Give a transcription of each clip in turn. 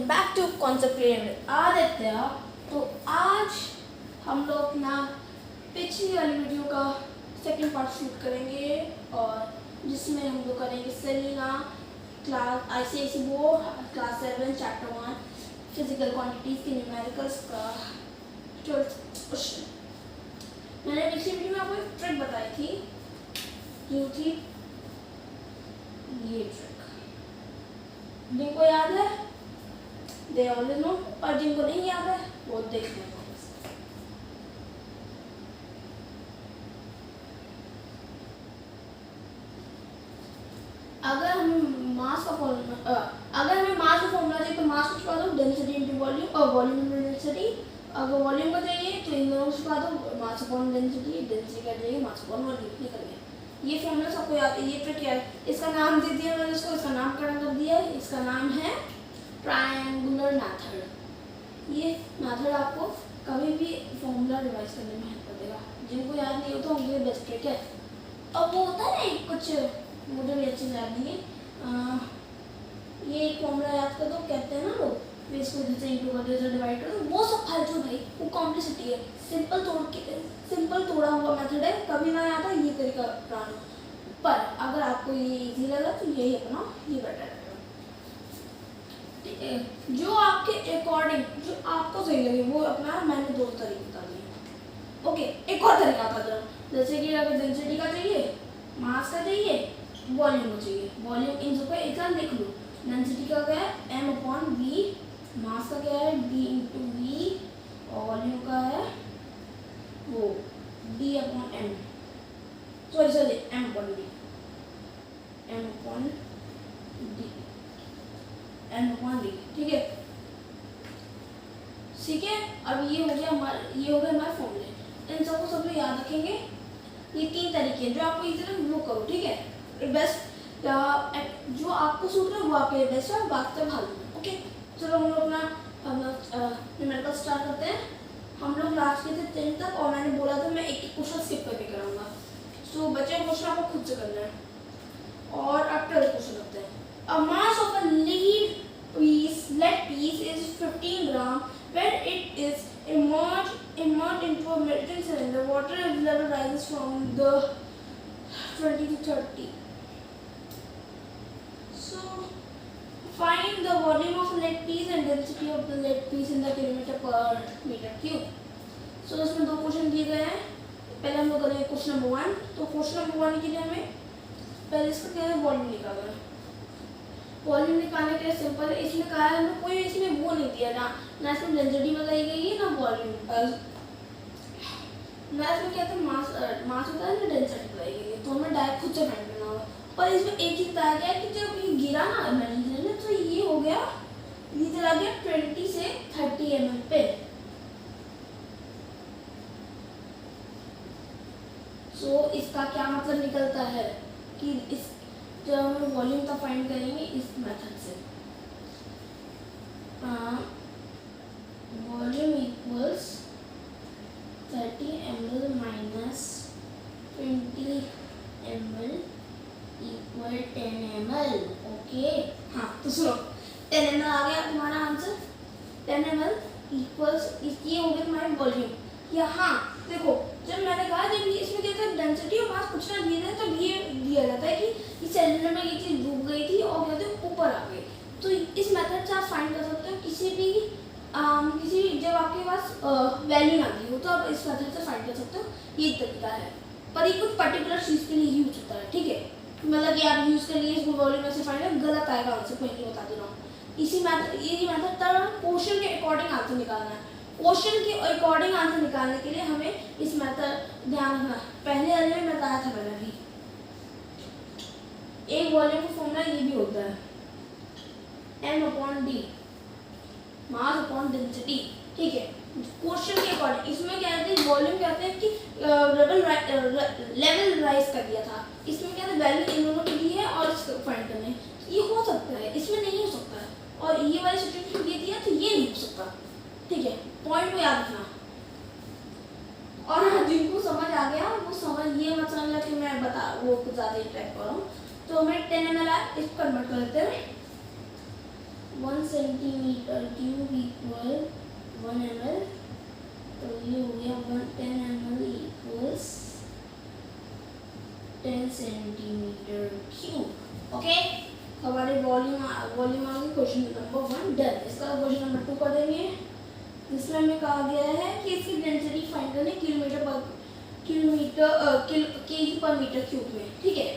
Welcome back to concept creator Aditya. तो आज हम लोग अपना पिछली वाली वीडियो का सेकंड पार्ट शूट करेंगे और जिसमें हम लोग करेंगे Selina class ICSE board class 7 chapter 1 physical quantities के न्यूमेरिकल्स का 12th क्वेश्चन। मैंने पिछली वीडियो में आपको एक ट्रिक बताई थी जो थी ये ट्रिक। जिनको याद है दे ऑलरेडी नो, और जिनको नहीं याद है वो देख लेंगे। अगर हमें मास का फॉर्मूला चाहिए तो मास को छुपा दो, डेंसिटी इनटू वॉल्यूम और वॉल्यूम इनटू डेंसिटी। अगर वॉल्यूम का चाहिए तो इन दोनों को छुपा दो, मास अपॉन डेंसिटी, डेंसिटी का चाहिए मास अपॉन वॉल्यूम। निकल गया। ये फॉर्मूला सबको याद है। ये ट्रिक क्या है, इसका नाम दे दिया मैंने इसको, इसका नामकरण कर दिया है। इसका नाम है ट्रायंगुलर मेथड। ये मेथड आपको कभी भी फॉर्मूला रिवाइज करने में हेल्प कर देगा। जिनको याद नहीं होता उनके लिए बेस्ट ट्रिक है। अब वो होता है ना कुछ, मुझे भी अच्छे से याद नहीं है, ये एक फॉर्मूला याद कर दो, कहते हैं ना लोग इसको जैसे इंटू कर दो डिवाइड कर दो, वो सब फालतू भाई, वो कॉम्प्लिसिटी है। सिंपल तोड़ा हुआ मेथड है, कभी ना आता ये तरीका अपनाना। पर अगर आपको ये इजी लगा तो यही अपना, ये बेटर है। जो आपके अकॉर्डिंग जो आपको सही लगे वो अपना। मैंने दो तरीके बता दिए। ओके, एक और तरीका बता दो, जैसे कि अगर डेंसिटी का चाहिए, मास का चाहिए, वॉल्यूम का चाहिए। वॉल्यूम इन सबको एक साथ लिख लो। डेंसिटी का क्या है m/v, मास का क्या है d/v, और वॉल्यूम का है वो d/m, सॉरी m/d, ठीक है। ठीक है, अब ये हो गया हमारे फॉर्मूले। इन सबको सब लोग याद रखेंगे। ये तीन तरीके हैं जो आपको इजीली वो करो, ठीक है। बेस्ट जो आपको सूट है वो आपके लिए बेस्ट है, बात तक हाल में। ओके, चलो हम लोग अपना न्यूमेरिकल स्टार्ट करते हैं। हम लोग लास्ट के थे 10 तक, और मैंने बोला था मैं एक क्वेश्चन स्किप करके कराऊंगा। सो बचे क्वेश्चन आपको खुद से करना है। और अब 12 क्वेश्चन करते हैं। A mass of a lead piece is 15 gram. When it is immersed into a melting cylinder, water level rises from the 20 to 30. So, find the volume of a lead piece and density of the lead piece in the kilometer per meter cube. So, इसमें दो question दिए गए हैं। पहले हम लोग करेंगे question number 1। तो क्वेश्चन नंबर 1 के लिए हमें पहले इसका क्या है, वॉल्यूम निकालना है। वॉल्यूम निकालने के लिए सिंपल है। इसमें कहा है हमें कोई इसमें वो नहीं दिया ना इसमें डेंसिटी बताई गई है ना वॉल्यूम, ना इसमें क्या था मास होता है ना डेंसिटी बताई गई है। तो हमें डायरेक्ट खुद से फाइंड करना होगा। पर इसमें एक चीज बताया गया है कि जब ये गिरा ना इमेजिन, तो ये हो गया, ये चला गया 20 से 30 mm पे। सो इसका क्या मतलब निकलता है कि इस जब हम वॉल्यूम का फाइंड करेंगे इस मेथड से, volume equals 30 ml minus 20 ml equal 10 ml। Okay, हाँ तो सुनो, 10 ml आ गया तुम्हारा आंसर। 10 ml इक्वल्स ये हो गया तुम्हारी वॉल्यूम। यहाँ देखो, जब मैंने कहा जब ये इसमें क्या था डेंसिटी और मास कुछ ना दिए थे, तब ये दिया जाता है कि इस सिलेंडर में ये चीज़ डूब गई थी और क्या होता है ऊपर आ गई। तो इस मेथड से आप फाइंड कर सकते हो किसी भी जब आपके पास वैल्यू ना दी हो, तो आप इस मेथड से फाइंड कर सकते हो। ये तरीका है, पर ये कुछ पर्टिकुलर चीज़ के लिए यूज होता है, ठीक है। मतलब कि आप यूज़ कर लिए इसको वॉल्यूम में से फाइंड गलत आएगा आंसर, पहले बता दे रहा हूँ। इसी मेथड यही मेथड तरह क्वेश्चन के अकॉर्डिंग आंसर निकालना है। क्वेश्चन के अकॉर्डिंग आंसर निकालने के लिए हमें इस मेथड ध्यान रखना। पहले वाले में बताया था मैंने भी, एक वॉल्यूम का फॉर्मूला ये भी होता है m/d, मास अपॉन डेंसिटी, ठीक है। क्वेश्चन के अकॉर्डिंग इसमें क्या कहते हैं, वॉल्यूम कहते हैं कि लेवल राइज कर दिया था। इसमें क्या है, वैल्यू इन दोनों की दी है और इसको फाइंड करना है। ये हो सकता है, इसमें नहीं हो सकता है, और ये वाली सिचुएशन ये दिया तो ये नहीं हो सकता, ठीक है। पॉइंट को याद रखना। और हाँ, जिनको समझ आ गया वो समझ, ये मत समझना कि मैं वो कुछ ज़्यादा ही टाइप कर रहा हूँ। तो मैं 10 ml इसको कन्वर्ट कर देते हैं 1 सेंटीमीटर क्यूब इक्वल 1 ml, तो ये हो गया 10 ml equals 10 centimetre cube. Okay, हमारे वॉल्यूम आ गई। Question number 1 done. इसका क्वेश्चन नंबर 2 कर देंगे। इसमें हमें कहा गया है कि इसकी डेंसिटी फाइंड करनी केजी पर मीटर क्यूब में। ठीक है,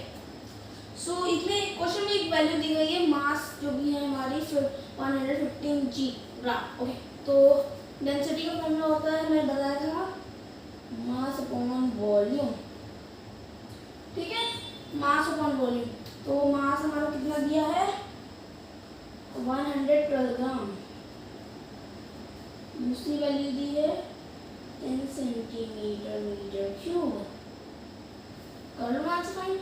सो इसमें क्वेश्चन में एक वैल्यू दी गई है, मास जो भी है हमारी 115 जी ग्राम। ओके, तो डेंसिटी का फॉर्मूला होता है, मैंने बताया था, मास अपॉन वॉल्यूम। ठीक है, मास अपॉन वॉल्यूम। तो मास हमारा कितना दिया है, 112 ग्राम। दूसरी वैल्यू दी है 10 सेंटीमीटर मीटर क्यूब। कर लो मास फाइंड।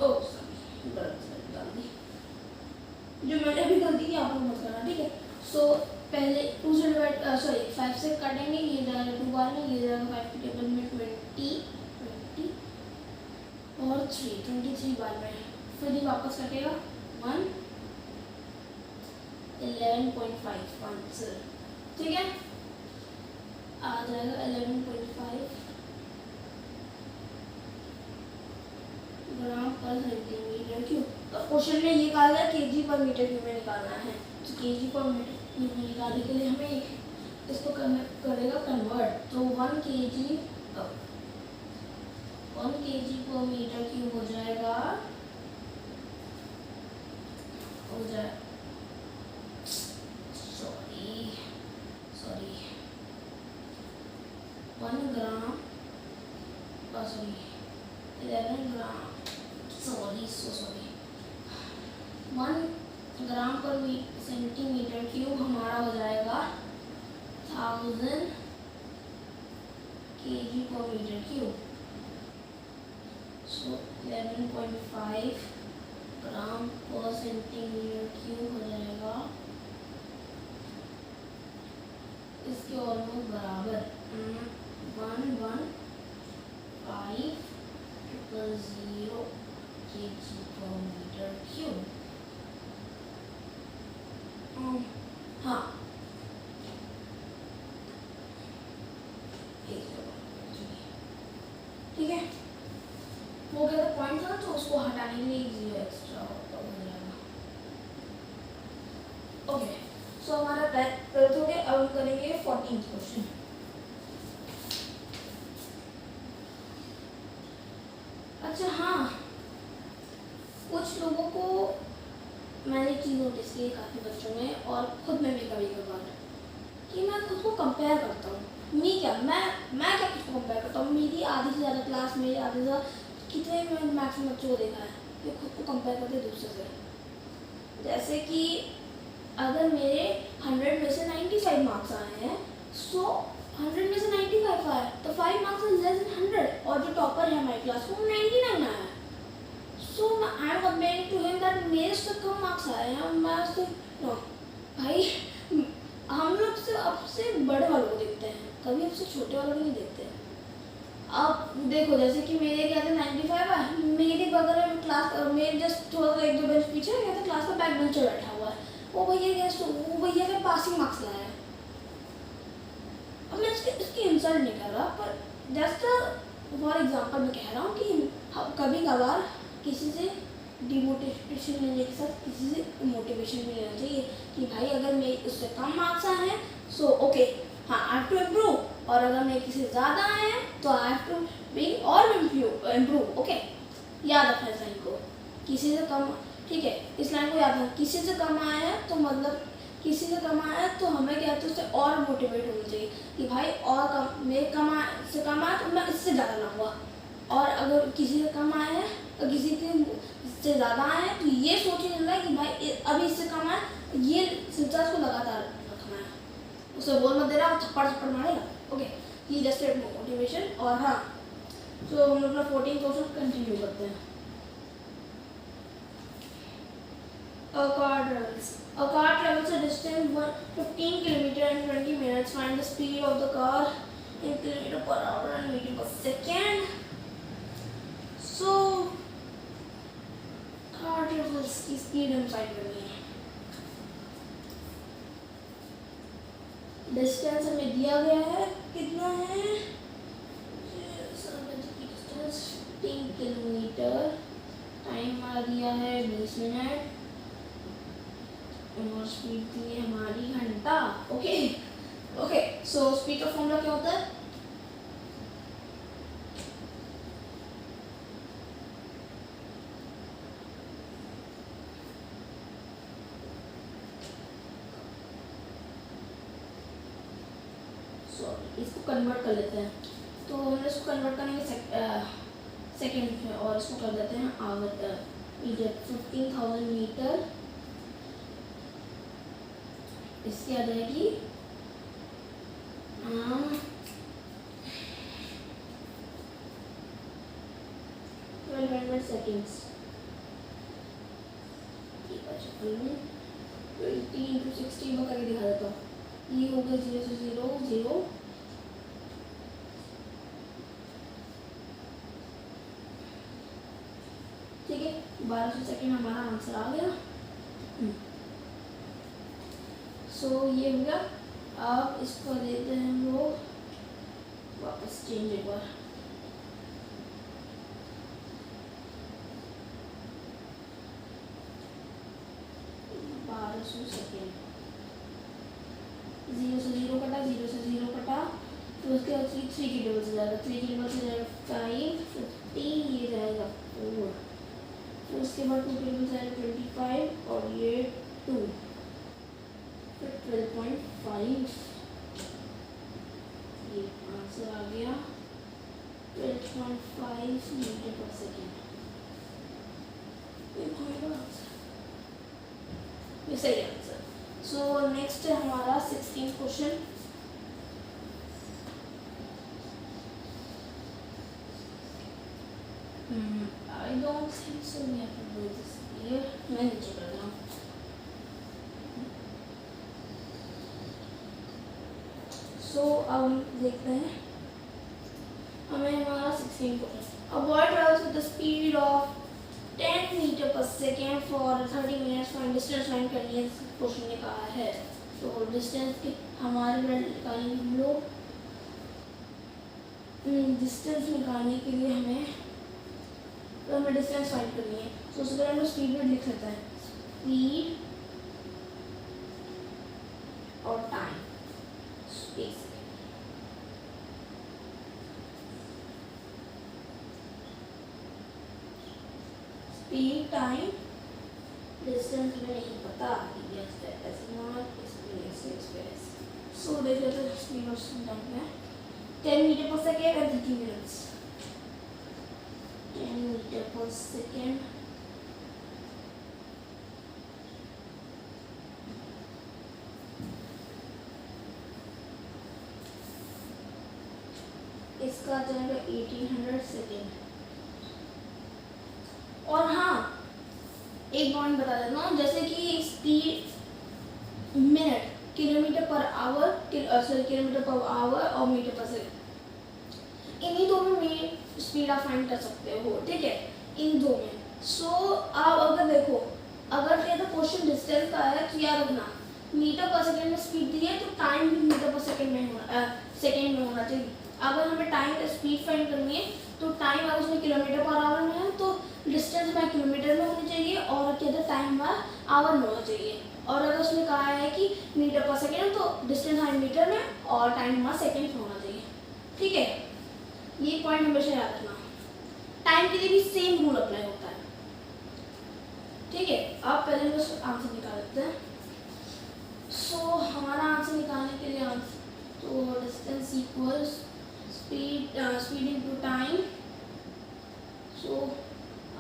ओ सॉरी, गलत डाल दी, जो मैंने अभी गलती की आप लोग मत करना। ठीक है, सो पहले 2 से डिवाइड 5 से काटेंगे, ये जाएगा 2 बार में, ये जाएगा 5 के टेबल में 20 और 23 बार में, फिर ये वापस कटेगा 1 11.5 आंसर। ठीक है, आ जाएगा 11.5 ग्राम पर सेंटीमीटर क्यूब। तो क्वेश्चन में ये कहा गया केजी पर मीटर क्यूब में निकालना है, तो केजी पर मीटर क्यूब में निकालने के लिए हमें इसको करेगा कन्वर्ट। तो 1 केजी पर मीटर क्यूब हो जाएगा, सॉरी 1 ग्राम 11 ग्राम, सॉरी 1 ग्राम पर सेंटीमीटर क्यूब हमारा हो जाएगा 1000 केजी पर मीटर क्यूब। सो 11.5 ग्राम पर सेंटीमीटर क्यूब हो जाएगा, इसके ऑलमोस्ट बराबर 11500 केजी पर मीटर क्यूब। हाँ, ठीक है, वो क्या पॉइंट था, तो उसको हटाने के लिए 0 एक्स्ट्रा हो जाएगा। ओके, सो हमारा ट्वेल्थ हो गया। अब हम करेंगे 14th क्वेश्चन। अच्छा हाँ, कुछ लोगों को मैंने चीज़ नोटिस की काफ़ी बच्चों में, और खुद में भी कभी कभार, कि मैं खुद को कंपेयर करता हूँ। मैं क्या खुद को कंपेयर करता हूँ, मेरी आधी से ज़्यादा क्लास में, आधे से ज़्यादा कितने मैक्सिमम बच्चों को देखा है कि खुद को कंपेयर करते हैं दूसरे से। जैसे कि अगर मेरे 100 में से 95 मार्क्स आए हैं, सो 100 में से 95 आए, तो 5 मार्क्स इज लेस देन 100, और जो टॉपर है हमारी क्लास को 99 आया है। So I am comparing to him that मेरे से कम मार्क्स आए हैं, और मैं उससे नो भाई, हम लोग से अब से बड़े वालों को देखते हैं, कभी अब से छोटे वालों को नहीं देखते हैं। अब देखो, जैसे कि मेरे क्या थे 95 है, मेरे बगल में क्लास, मेरे जस्ट थोड़ा सा 1-2 बेंच पीछे क्या था, क्लास का बैक बेंचर बैठा हुआ है, वो भैया के पासिंग मार्क्स लाया है। अब मैं इसकी इंसल्ट नहीं कर रहा, पर जस्ट फॉर एग्जांपल मैं कह रहा हूँ कि कभी कभार किसी से डिमोटिवेशन लेने के साथ किसी से मोटिवेशन भी लेना चाहिए, कि भाई अगर मेरे उससे कम मार्क्स आए हैं, सो ओके, हाँ, आई हैव टू इम्प्रूव, और अगर मेरे किसी से ज़्यादा आए हैं, तो आई हैव टू बी और इम्प्रूव। ओके, याद रखना इस लाइन को, किसी से कम, ठीक है, इस लाइन को याद रखना, किसी से कम आया है तो मतलब किसी से कम आया है, तो हमें क्या है, उससे और मोटिवेट होना चाहिए कि भाई और कम, मेरे से कम आया तो मैं इससे ज़्यादा लाऊंगा, और अगर किसी से कम आया है और किसी से ज़्यादा आया है, तो ये सोचने चलता है कि भाई अभी इससे कम आया, ये सिलसिला को लगातार रखना है, उसे बोल मत देना, थप्पड़ मारेगा। ओके, ये जस्ट मोटिवेशन। और हाँ, तो हम अपना 14 क्वेश्चन कंटिन्यू करते हैं। A car travels a distance 15 km in 20 minutes. Find the speed of the car in km per hour and meter per second. So speed हम फाइंड करनी है। डिस्टेंस हमें दिया गया है, कितना है, डिस्टेंस 15 किलोमीटर, टाइम हमारा दिया है 20 मिनट और स्पीड दी है हमारी घंटा। ओके ओके, सो स्पीड का फॉर्मूला क्या होता है? सॉरी, इसको कन्वर्ट कर लेते हैं। तो हम इसको कन्वर्ट करेंगे सेकेंड में और इसको कर देते हैं आवर मीटर। 15,000 मीटर इसकी आ जाएगी 1200 सेकेंड्स। 20 into 60 में करके दिखा देता हूँ। ये होगा 0 से 0 0, ठीक है। 1200 सेकेंड हमारा आंसर आ गया। सो ये हो गया। अब इसको देते हैं हम लोग वापस चेंज एक बार। सेकेंड 0 से 0 कटा, 0 से 0 कटा, तो उसके बाद 3 की टेबल से जाएगा, 3 की टेबल से जाएगा 5, 50, ये जाएगा 4, फिर उसके बाद 2 टेबल से जाएगा 25 और ये 2, फिर 12.5, ये आंसर आ गया 12.5 मीटर पर सेकेंड। ये सही आंसर। सो नेक्स्ट है हमारा 16th question. I don't think so we have to do this here. मैं नीचे कर रहा हूँ। सो अब हम देखते हैं, हमें हमारा 16th question. A boy travels with the speed of 10 metre per second for 30 minutes find distance find करनी है। क्वेश्चन ने कहा है तो डिस्टेंस के हमारे निकालेंगे हम लोग। डिस्टेंस निकालने के लिए हमें डिस्टेंस फाइंड करनी है। तो उसके लिए हम स्पीड में लिख सकते हैं, स्पीड और टाइम। स्पीड टाइम डिस्टेंस में नहीं पता, सो देख लेते हैं स्पीड और टाइम में। 10 metre per second and 30 minutes. 10 metre per second इसका आ जाएगा 1800 सेकेंड। और हाँ, एक पॉइंट बता देता हूँ, जैसे कि speed minute, kilometre per hour, kilometre per hour और मीटर पर सेकेंड, इन्हीं दो में स्पीड आप फाइंड कर सकते हो, ठीक है, इन दो में। सो आप अगर देखो, अगर ये तो क्वेश्चन डिस्टेंस का है तो याद रखना मीटर पर सेकेंड में स्पीड दी है तो टाइम भी मीटर पर सेकेंड में होना चाहिए। अगर हमें टाइम का स्पीड फाइंड करनी है तो टाइम अगर उसमें किलोमीटर पर आवर में है तो डिस्टेंस में किलोमीटर में होनी चाहिए और कहते टाइम हमारा आवर में होना चाहिए। और अगर उसने कहा है कि मीटर पर सेकेंड तो डिस्टेंस हमारे मीटर में और टाइम हमारा सेकेंड में होना चाहिए, ठीक है। ये पॉइंट हमेशा याद रखना। टाइम के लिए भी सेम रूल अप्लाई होता है, ठीक है। आप पहले बस आंसर निकाल लेते हैं। सो हमारा आंसर निकालने के लिए तो distance equals speed into time. So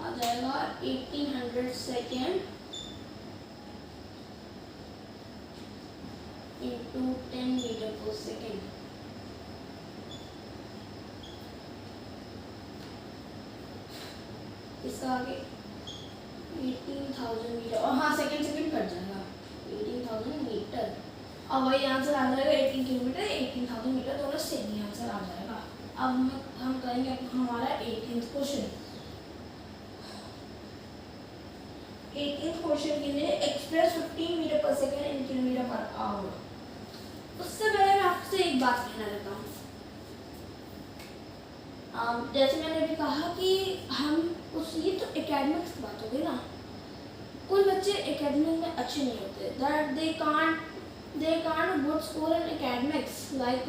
आ जाएगा 1800 second into 10 metre per second. इसका आगे 18,000 मीटर और हाँ सेकेंड कट जाएगा 18,000 मीटर और वही आंसर आ जाएगा 18 किलोमीटर 18,000 मीटर, दोनों सेम ही आंसर आ जाएगा। अब हम करेंगे हमारा 18th क्वेश्चन। 18 क्वेश्चन के लिए express 15 metre per second in kilometre per hour. उससे पहले मैं आपसे एक बात कहना चाहता हूँ। जैसे मैंने अभी कहा कि हम उस ये तो एकेडमिक्स की बात हो गई ना। कुछ बच्चे एकेडमिक में अच्छे नहीं होते, that they can't good score in academics, like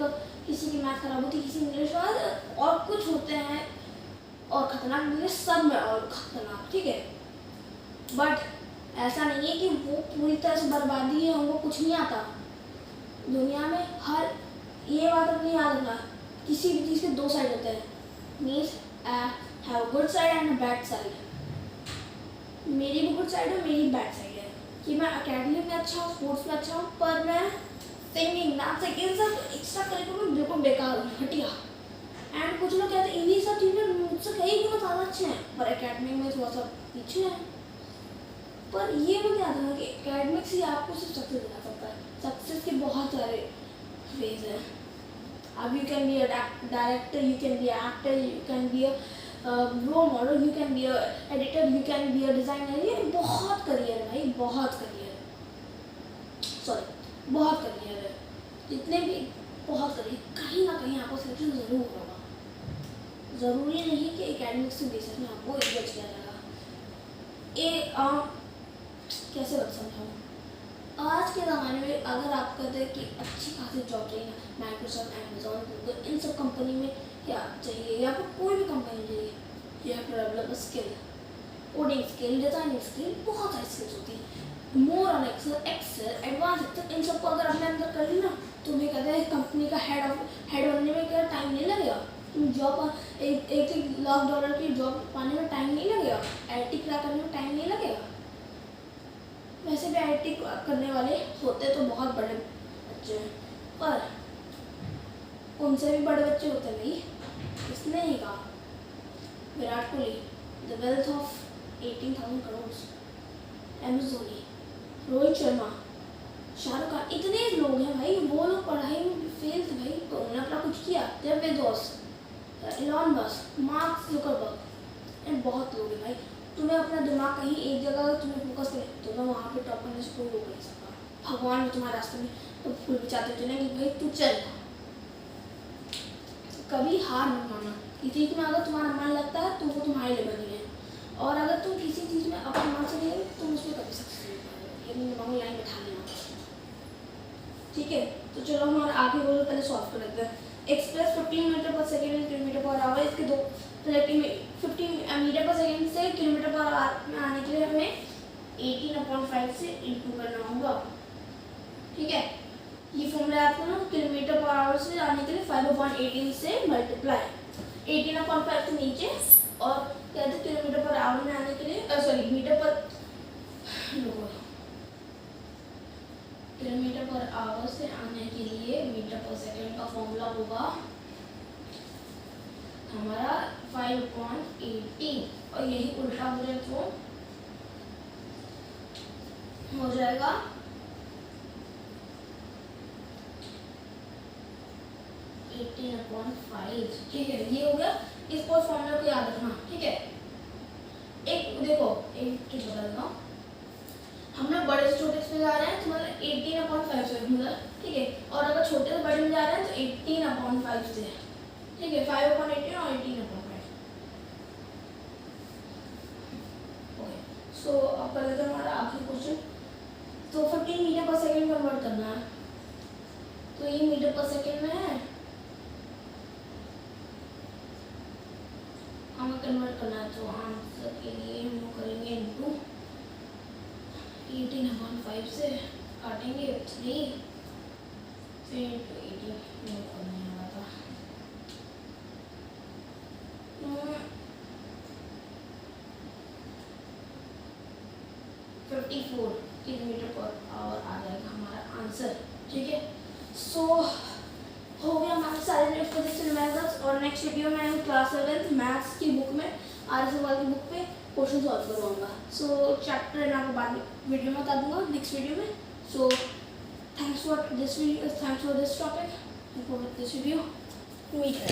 किसी की मैथ खराब होती है, किसी इंग्लिश और कुछ होते हैं और खतरनाक, इंग्लिश सब में और खतरनाक, ठीक है। बट ऐसा नहीं है कि वो पूरी तरह से बर्बादी है, उनको कुछ नहीं आता। दुनिया में हर ये बात अपनी याद रखना, किसी भी चीज़ के दो साइड होते हैं, means have good side and bad side. मेरी भी गुड साइड है, मेरी बैड साइड है कि मैं अकेडमिक में अच्छा हूँ, स्पोर्ट्स में अच्छा हूँ, पर मैं सिंगिंग, डांस, ये सब एक्स्ट्रा करिकुलर में बिल्कुल बेकार हूँ, घटिया। एंड कुछ लोग कहते हैं इन्हीं सब चीज़ में मुझसे कई गुना ज़्यादा अच्छे हैं, पर एकेडमिक में थोड़ा सा पीछे है। पर ये मुझे याद है कि एकेडमिक्स ही आपको सिर्फ सक्सेस दिला सकता है। सक्सेस के बहुत सारे फेज हैं। अब you can be a director, you can be actor, you can be a role model, you can be a editor, you can be a designer. ये बहुत करियर है भाई, बहुत करियर है, सॉरी बहुत करियर है, जितने भी बहुत करियर, कहीं ना कहीं आपको सिलेक्शन ज़रूर होगा। ज़रूरी नहीं कि एकेडमिक्स के बेसिस में आपको एग्जाम किया जाएगा। कैसे बात समझाऊँ, आज के ज़माने में अगर आप कहते हैं कि अच्छी खासी जॉब चाहिए ना, माइक्रोसॉफ्ट, अमेजोन, गूगल, इन सब कंपनी में क्या चाहिए, या फिर कोई भी कंपनी चाहिए, you have to develop a skill, coding skill, designing skill, बहुत सारी स्किल्स होती हैं। More on Excel, advance Excel, इन सबको अगर आपने अंदर कर ली ना, तो मैं कहते हैं कंपनी का हेड बनने में क्या टाइम नहीं लगेगा। तुम जॉब $1 लाख की जॉब पाने में टाइम नहीं लगेगा, IT क्रैक करने में टाइम नहीं लगेगा। वैसे भी IT करने वाले होते तो बहुत बड़े बच्चे हैं, पर उनसे भी बड़े बच्चे होते हैं भाई। इसने ही कहा Virat Kohli, the wealth of 18,000 crore, MS Dhoni, Rohit Sharma, Shahrukh Khan, इतने लोग हैं भाई। वो लोग पढ़ाई में फेल थे भाई, तो उन्होंने अपना कुछ किया। Jeff Bezos, Elon Musk, Mark Zuckerberg, बहुत लोग हैं भाई। तुम्हें अपना दिमाग कहीं एक जगह तुम्हें फोकस करे तो मैं वहाँ पे टॉप करने से कोई रोक नहीं सकता। भगवान भी तुम्हारे रास्ते में तो फूल भी चाहते चले कि भाई तू चल। कभी हार मत मानना, किसी चीज़ में अगर तुम्हारा मन लगता है तो वो तुम्हारे लिए बनी है, और अगर तुम किसी चीज़ में अपने मन से नहीं तो तुम उसमें कभी सक्सेस नहीं पाओगे। ये दिमाग में लाइन बैठा लेना, ठीक है। तो चलो हमारा आगे वो पहले सॉल्व कर लेते हैं। Express 15 metre per second in kilometre per hour, इसके दो 15 मीटर पर सेकेंड से किलोमीटर पर आवर में आने के लिए हमें 18/5 से इंटू करना होगा, ठीक है। ये फॉर्मूला आपको ना किलोमीटर पर आवर से आने के लिए 5/18 से मल्टीप्लाई, 18/5 से नीचे, और कहते किलोमीटर पर आवर में आने के लिए सॉरी किलोमीटर पर आवर से आने के लिए मीटर पर सेकेंड का फॉर्मूला होगा हमारा 5/18, और यही उल्टा हो जाए तो हो जाएगा 18/5, ठीक है। ये हो गया, इसको फॉर्मूला को याद रखना, ठीक है। एक देखो, एक चीज बता देता हूँ, हम लोग बड़े से छोटे में जा रहे हैं तो मतलब 18/5 से, मतलब ठीक है। और अगर छोटे से बड़े में जा रहे हैं तो 18/5 से, ठीक है। 5/18 और 18/5। ओके, सो अब कर लेते हैं हमारा आखिरी क्वेश्चन। तो 15 मीटर पर सेकेंड कन्वर्ट करना है, तो ये मीटर पर सेकेंड में है, हमें कन्वर्ट करना है। तो आंसर के लिए हम करेंगे इनटू 18/5 से काटेंगे 3, फिर इनटू 18 करने वाला था। 54 किलोमीटर पर आवर आ जाएगा हमारा आंसर, ठीक है। सो हो गया हमारे सारे मेथड्स, और नेक्स्ट वीडियो में हम क्लास 7 मैथ्स की बुक में RS अग्रवाल की बुक पे क्वेश्चन सॉल्व करवाऊंगा। सो चैप्टर मैं आपको बाद में वीडियो में बता दूंगा, नेक्स्ट वीडियो में। So thanks for this topic, for this video. उम्मीद है